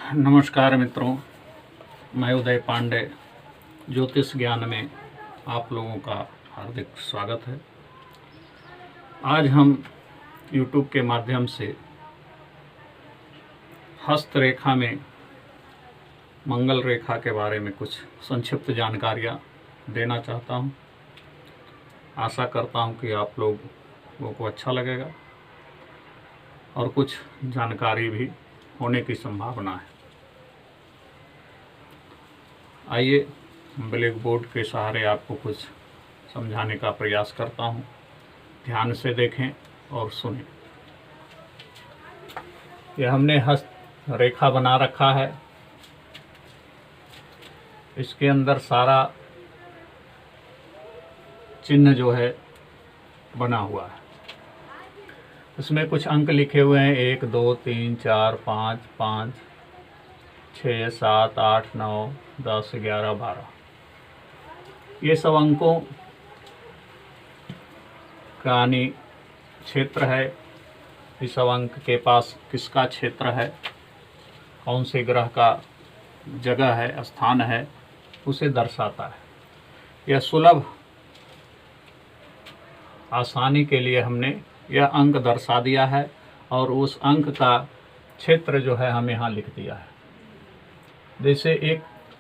नमस्कार मित्रों, मैं उदय पांडे। ज्योतिष ज्ञान में आप लोगों का हार्दिक स्वागत है। आज हम YouTube के माध्यम से हस्त रेखा में मंगल रेखा के बारे में कुछ संक्षिप्त जानकारियाँ देना चाहता हूँ। आशा करता हूँ कि आप लोगों को अच्छा लगेगा और कुछ जानकारी भी होने की संभावना है। आइए ब्लैक बोर्ड के सहारे आपको कुछ समझाने का प्रयास करता हूँ। ध्यान से देखें और सुनें। यह हमने हस्त रेखा बना रखा है। इसके अंदर सारा चिन्ह जो है बना हुआ है। इसमें कुछ अंक लिखे हुए हैं 1 2 3 4 5 5 6 7 8 9 10 11 12। ये सब अंकों का यानी क्षेत्र है। इस सब अंक के पास किसका क्षेत्र है, कौन से ग्रह का जगह है, स्थान है, उसे दर्शाता है। यह सुलभ आसानी के लिए हमने यह अंक दर्शा दिया है और उस अंक का क्षेत्र जो है हम यहाँ लिख दिया है। जैसे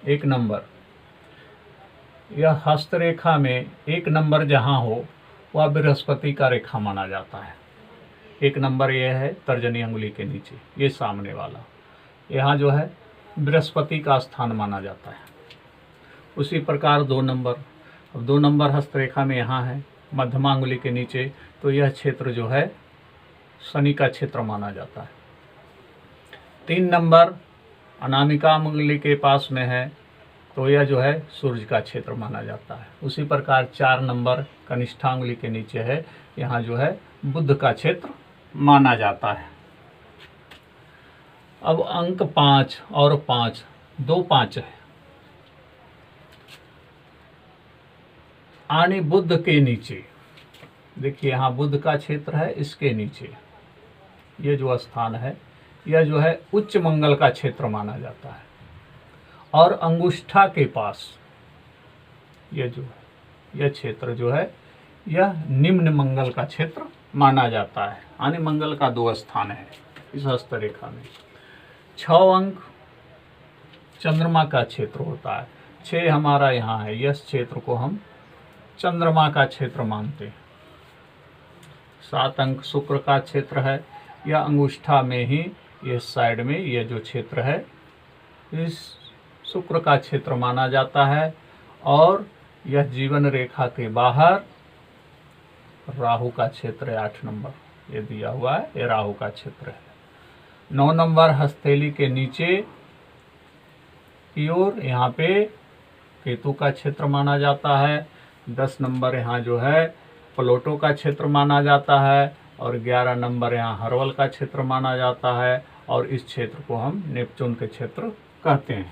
एक नंबर, यह हस्त रेखा में 1 नंबर जहाँ हो वह बृहस्पति का रेखा माना जाता है। 1 नंबर यह है तर्जनी अंगुली के नीचे, ये सामने वाला, यहाँ जो है बृहस्पति का स्थान माना जाता है। उसी प्रकार 2 नंबर, अब 2 नंबर हस्त रेखा में यहाँ है मध्यमा अंगुली के नीचे, तो यह क्षेत्र जो है शनि का क्षेत्र माना जाता है। 3 नंबर अनामिका अंगुली के पास में है, तो यह जो है सूर्य का क्षेत्र माना जाता है। उसी प्रकार 4 नंबर कनिष्ठा अंगुली के नीचे है, यहाँ जो है बुध का क्षेत्र माना जाता है। अब अंक 5 और 5, 2 5 है, यानी बुध के नीचे, देखिए यहाँ बुध का क्षेत्र है, इसके नीचे ये जो स्थान है यह जो है उच्च मंगल का क्षेत्र माना जाता है। और अंगुष्ठा के पास यह जो है यह क्षेत्र जो है यह निम्न मंगल का क्षेत्र माना जाता है, यानी मंगल का 2 स्थान है इस हस्त रेखा में। 6 अंक चंद्रमा का क्षेत्र होता है। 6 हमारा यहाँ है, यह क्षेत्र को हम चंद्रमा का क्षेत्र मानते हैं। 7 अंक शुक्र का क्षेत्र है, यह अंगुष्ठा में ही, यह साइड में यह जो क्षेत्र है इस शुक्र का क्षेत्र माना जाता है। और यह जीवन रेखा के बाहर राहु का क्षेत्र है। 8 नंबर ये दिया हुआ है, ये राहु का क्षेत्र है। 9 नंबर हस्तैली के नीचे की ओर यहाँ पे केतु का क्षेत्र माना जाता है। 10 नंबर यहाँ जो है प्लूटो का क्षेत्र माना जाता है। और 11 नंबर यहाँ हर्वल का क्षेत्र माना जाता है। और इस क्षेत्र को हम नेपच्यून के क्षेत्र कहते हैं।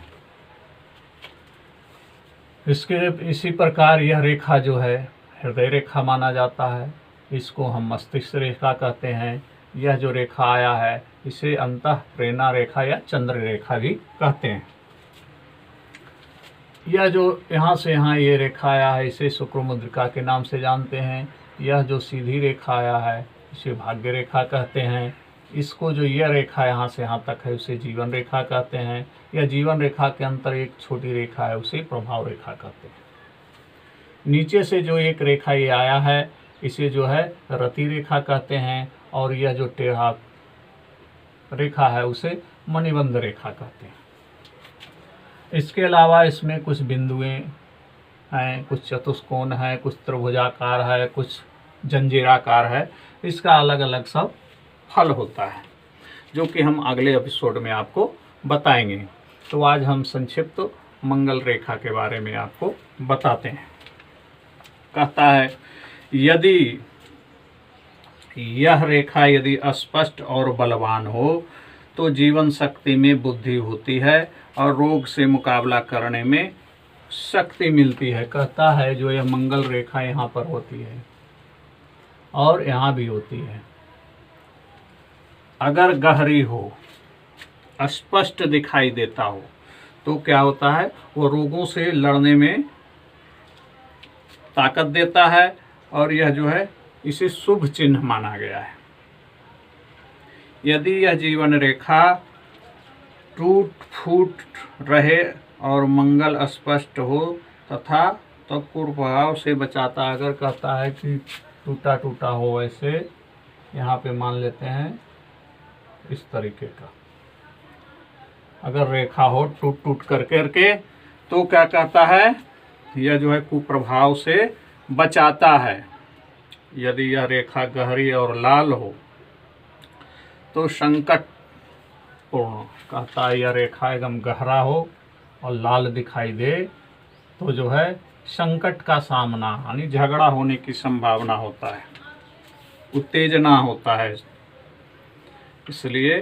इसी प्रकार यह रेखा जो है हृदय रेखा माना जाता है। इसको हम मस्तिष्क रेखा कहते हैं। यह जो रेखा आया है इसे अंतः प्रेरणा रेखा या चंद्र रेखा भी कहते हैं। यह जो यहाँ से यहाँ ये रेखा आया है इसे शुक्र मुद्रिका के नाम से जानते हैं। यह जो सीधी रेखा आया है इसे भाग्य रेखा कहते हैं। इसको जो यह रेखा यहाँ से यहाँ तक है उसे जीवन रेखा कहते हैं। यह जीवन रेखा के अंतर एक छोटी रेखा है उसे प्रभाव रेखा कहते हैं। नीचे से जो एक रेखा ये आया है इसे जो है रति रेखा कहते हैं। और यह जो टेढ़ा रेखा है उसे मणिबंध रेखा कहते हैं। इसके अलावा इसमें कुछ बिंदुएं हैं, कुछ चतुष्कोण है, कुछ त्रिभुजाकार है, कुछ जंजीराकार है। इसका अलग अलग सब फल होता है जो कि हम अगले एपिसोड में आपको बताएंगे। तो आज हम संक्षिप्त मंगल रेखा के बारे में आपको बताते हैं। कहता है यदि यह रेखा यदि स्पष्ट और बलवान हो तो जीवन शक्ति में बुद्धि होती है और रोग से मुकाबला करने में शक्ति मिलती है। कहता है जो यह मंगल रेखा यहाँ पर होती है और यहाँ भी होती है, अगर गहरी हो स्पष्ट दिखाई देता हो तो क्या होता है, वो रोगों से लड़ने में ताकत देता है और यह जो है इसे शुभ चिन्ह माना गया है। यदि यह जीवन रेखा टूट फूट रहे और मंगल स्पष्ट हो तथा तो कुप्रभाव से बचाता है। अगर कहता है कि टूटा टूटा हो, वैसे यहाँ पे मान लेते हैं इस तरीके का, अगर रेखा हो टूट टूट करके तो क्या कहता है, यह जो है कुप्रभाव से बचाता है। यदि यह रेखा गहरी और लाल हो तो संकट पूर्ण, कहता है यह रेखा एकदम गहरा हो और लाल दिखाई दे तो जो है संकट का सामना यानी झगड़ा होने की संभावना होता है, उत्तेजना होता है। इसलिए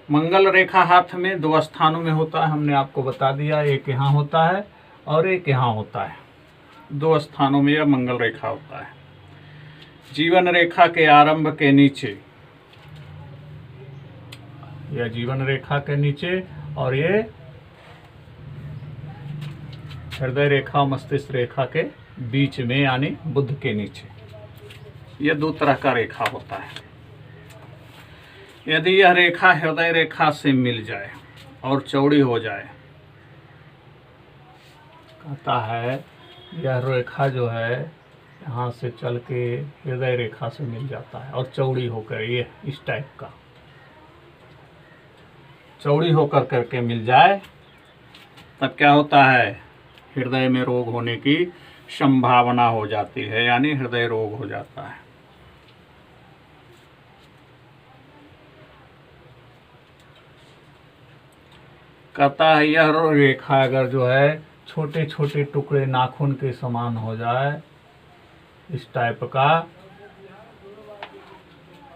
मंगल रेखा हाथ में 2 स्थानों में होता है, हमने आपको बता दिया, एक यहाँ होता है और एक यहाँ होता है। 2 स्थानों में यह मंगल रेखा होता है। जीवन रेखा के आरंभ के नीचे, यह जीवन रेखा के नीचे और ये हृदय रेखा मस्तिष्क रेखा के बीच में यानी बुध के नीचे, यह 2 तरह का रेखा होता है। यदि यह रेखा हृदय रेखा से मिल जाए और चौड़ी हो जाए, कहता है यह रेखा जो है यहाँ से चल के हृदय रेखा से मिल जाता है और चौड़ी होकर ये इस टाइप का चौड़ी होकर करके मिल जाए, तब क्या होता है, हृदय में रोग होने की संभावना हो जाती है, यानी हृदय रोग हो जाता है। कहता है यह रेखा अगर जो है छोटे छोटे टुकड़े नाखून के समान हो जाए, इस टाइप का,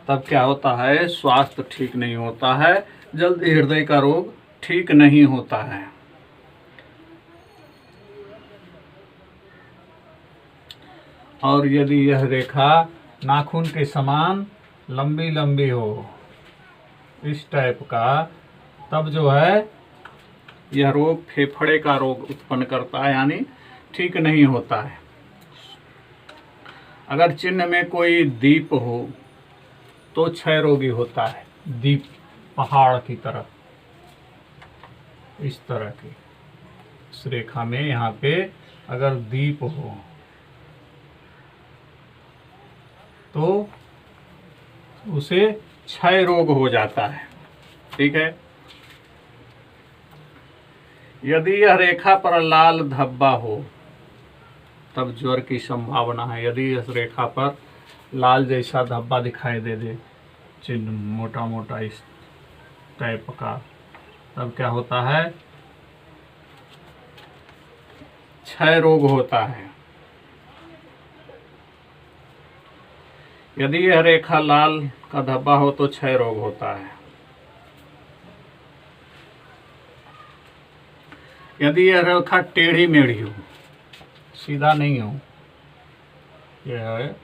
तब क्या होता है, स्वास्थ्य ठीक नहीं होता है, जल्दी हृदय का रोग ठीक नहीं होता है। और यदि यह रेखा नाखून के समान लंबी लंबी हो, इस टाइप का, तब जो है यह रोग फेफड़े का रोग उत्पन्न करता है, यानी ठीक नहीं होता है। अगर चिन्ह में कोई दीप हो तो क्षय रोगी होता है, दीप पहाड़ की तरह, इस तरह की, इस रेखा में यहाँ पे अगर दीप हो तो उसे क्षय रोग हो जाता है। ठीक है। यदि यह रेखा पर लाल धब्बा हो तब ज्वर की संभावना है। यदि इस रेखा पर लाल जैसा धब्बा दिखाई दे चिन्ह मोटा मोटा इस टाइप का, तब क्या होता है, क्षय रोग होता है। यदि यह रेखा लाल का धब्बा हो तो क्षय रोग होता है। यदि यह रेखा टेढ़ी मेढ़ी हो, सीधा नहीं हो, यह है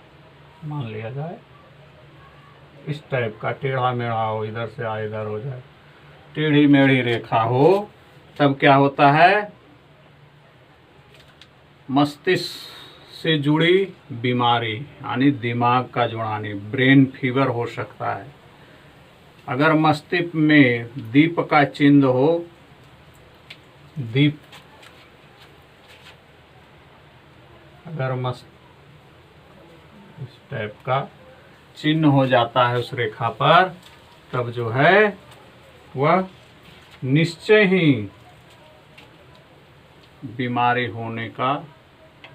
मान लिया जाए इस टाइप का, टेढ़ा मेढ़ा हो, इधर से आ इधर हो जाए, टेढ़ी मेढ़ी रेखा हो, तब क्या होता है, मस्तिष्क से जुड़ी बीमारी यानी दिमाग का जुड़ानी, ब्रेन फीवर हो सकता है। अगर मस्तिष्क में दीप का चिन्ह हो, दीप अगर इस टाइप का चिन्ह हो जाता है उस रेखा पर, तब जो है वह निश्चय ही बीमारी होने का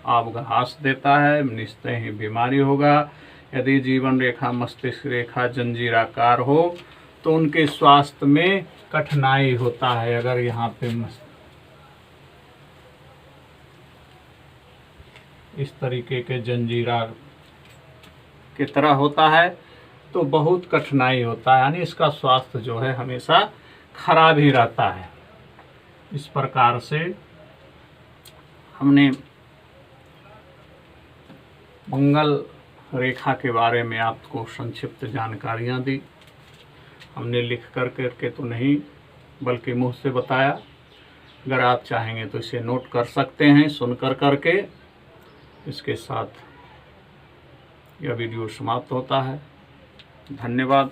आभास देता है, निश्चय ही बीमारी होगा। यदि जीवन रेखा मस्तिष्क रेखा जंजीराकार हो तो उनके स्वास्थ्य में कठिनाई होता है। अगर यहाँ पे इस तरीके के जंजीरा की तरह होता है तो बहुत कठिनाई होता है, यानी इसका स्वास्थ्य जो है हमेशा खराब ही रहता है। इस प्रकार से हमने मंगल रेखा के बारे में आपको संक्षिप्त जानकारियाँ दी। हमने लिख कर करके तो नहीं बल्कि मुँह से बताया। अगर आप चाहेंगे तो इसे नोट कर सकते हैं सुनकर करके। इसके साथ यह वीडियो समाप्त होता है। धन्यवाद।